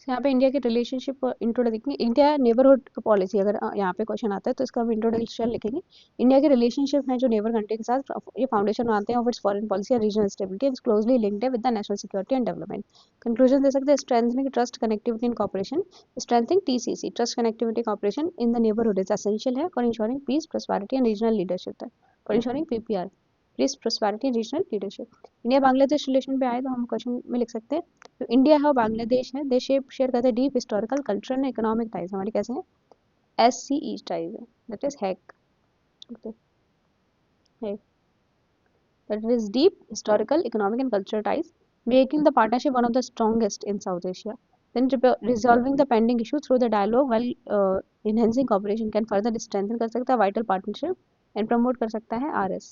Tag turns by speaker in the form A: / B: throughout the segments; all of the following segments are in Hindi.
A: यहाँ पे इंडिया की रिलेशनशिप इंट्रोडक्शन देखेंगे, इंडिया नेबरहुड पॉलिसी, अगर यहाँ पे क्वेश्चन आता है तो इसका हम इंट्रोडक्शन लिखेंगे। इंडिया के रिलेशनशिप है जो नेबर कंट्री के साथ, ये फाउंडेशन मानते हैं of its foreign policy and regional stability and closely linked है with the national security and development. Conclusion दे सकते हैं, strengthening trust connectivity and cooperation, strengthening TCC trust connectivity cooperation in the neighbourhood is essential है for ensuring peace prosperity and regional leadership, for ensuring PPR peace prosperity and regional leadership. India Bangladesh relation पे आए तो हम क्वेश्चन में लिख सकते हैं, तो इंडिया है और बांग्लादेश है, दे शेयर करते हैं deep historical cultural and economic ties, हमारी कैसे हैं, एस सी ई टाइज है, that is hack, that is deep historical, economic and cultural ties, making the partnership one of the strongest in South Asia. Then resolving the pending issue through the dialogue while enhancing cooperation can further strengthen कर सकता है vital partnership and promote कर सकता है RS.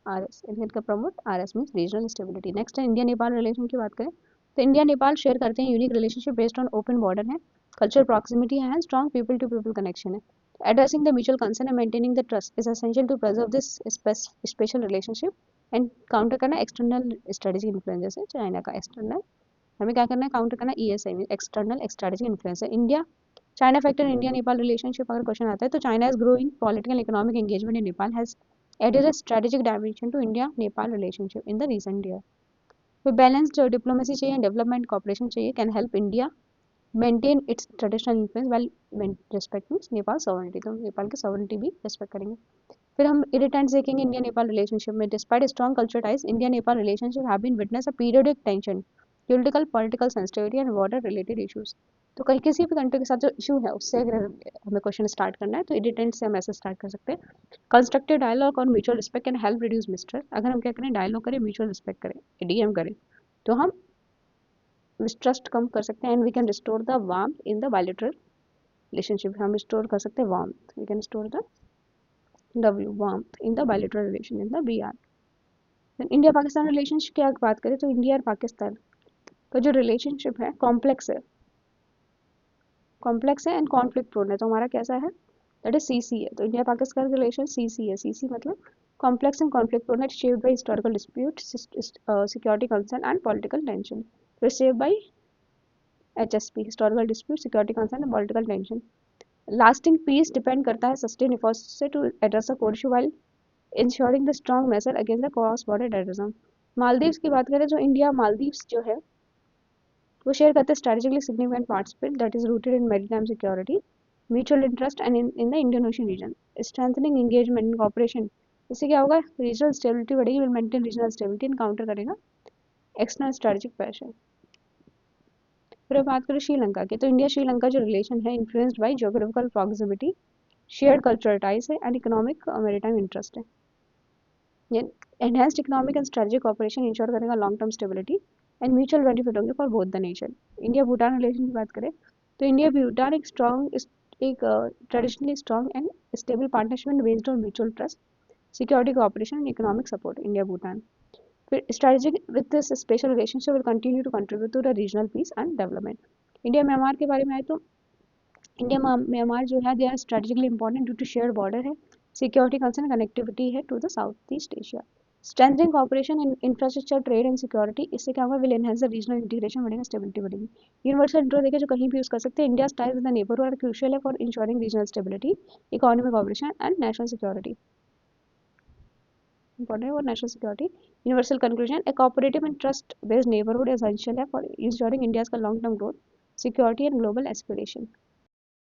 A: RS इनका का promote, RS means regional stability. Next है इंडिया नेपाल रिलेशन की बात करें तो इंडिया नेपाल शेयर करते हैं unique relationship based on open border है, कल्चरल प्रॉक्सिमिटी है, strong people to people connection है। Addressing the mutual concern and maintaining the trust is essential to preserve this special relationship and counter करना external strategic influence, जैसे चाइना का external, हमें क्या करना है, काउंटर करना ESI mean external strategic influence है। India China factor in India Nepal relationship अगर क्वेश्चन आता है तो China is growing political economic engagement in Nepal has added a strategic dimension to India Nepal relationship in the recent year. तो बैलेंस्ड डिप्लोमेसी चाहिए, डेवलपमेंट कॉपरेशन चाहिए, can help India maintain its traditional influence well respecting Nepal sovereignty, तो नेपाल की सॉवरेनिटी भी रेस्पेक्ट करेंगे। फिर हम इरिटेंट्स देखेंगे इंडिया नेपाल रिलेशनशिप में, despite strong culture ties India Nepal relationship have been witness a periodic tension, political sensitivity and border related issues. तो कहीं किसी भी कंट्री के साथ जो इशू है उससे अगर हमें क्वेश्चन स्टार्ट करना है तो इरिटेंट से हम ऐसे स्टार्ट कर सकते हैं, कंस्ट्रक्टिव डायलॉग और mutual respect can help reduce mistrust. अगर हम क्या करें, डायलॉग करें, म्यूचुअल रिस्पेक्ट करें, डीएम करें, तो हम मिसट्रस्ट कम कर सकते हैं and we can restore the warmth in the bilateral relationship, हम रिस्टोर कर सकते हैं warmth, we can restore the W warmth in the bilateral relation in the BR। then India Pakistan relationship की अगर बात करें तो इंडिया और पाकिस्तान का जो रिलेशनशिप है कॉम्प्लेक्स है एंड कॉन्फ्लिक्ट प्रोन है, तो हमारा कैसा है, दैट इज सीसी है। तो इंडिया पाकिस्तान रिलेशन सीसी है, सीसी मतलब कॉम्प्लेक्स एंड कॉन्फ्लिक्ट प्रोन है, shaped by historical dispute, security concern and political tension. तो shaped by HSP historical dispute, security concern and political tension. Lasting peace depend करता है सस्टेन एफर्ट्स से to address the core issue while ensuring the strong measure against the cross border terrorism. Maldives की बात करें तो इंडिया मालदीव्स जो है वो शेयर करते हैं strategically significant participate that is rooted in maritime security, mutual interest and in the Indian Ocean region, strengthening engagement in cooperation. इससे क्या होगा, रीजनल स्टेबिलिटी बढ़ेगी, will maintain regional stability and counter करेगा एक्सटर्नल स्ट्रेटेजिक प्रेशर। फिर बात करें श्रीलंका की, तो इंडिया श्रीलंका जो रिलेशन है influenced by geographical proximity, shared cultural ties है एंड इकोनॉमिक मैरीटाइम इंटरेस्ट है। Enhanced economic and strategic cooperation ensure करेगा long term stability and mutual benefit होंगे for both the nation. India Bhutan relation की बात करें तो इंडिया भूटान एक स्ट्रॉन्ग, एक traditionally strong and stable partnership based on mutual trust, security cooperation and economic support, India Bhutan. फिर strategic with this special relationship will continue to contribute to the regional peace and development. India Myanmar के बारे में आए तो इंडिया म्यांमार जो है they are strategically important due to share border है, सिक्योरिटी कंसर्न, कनेक्टिविटी है to the South East Asia. Strengthening cooperation in infrastructure, trade and security, इससे क्या होगा, will enhance the regional integration बढ़ेगा, स्टेबिलिटी बढ़ेगी। यूनिवर्सल इंट्रो देखे जो कहीं भी यूज कर सकते हैं, India ties with the neighbourhood are crucial है for ensuring regional stability, economic cooperation and national security, important और national security. Universal conclusion, a cooperative and trust based neighbourhood essential है फॉर इंश्योरिंग इंडियाज का long term growth, security and global aspiration.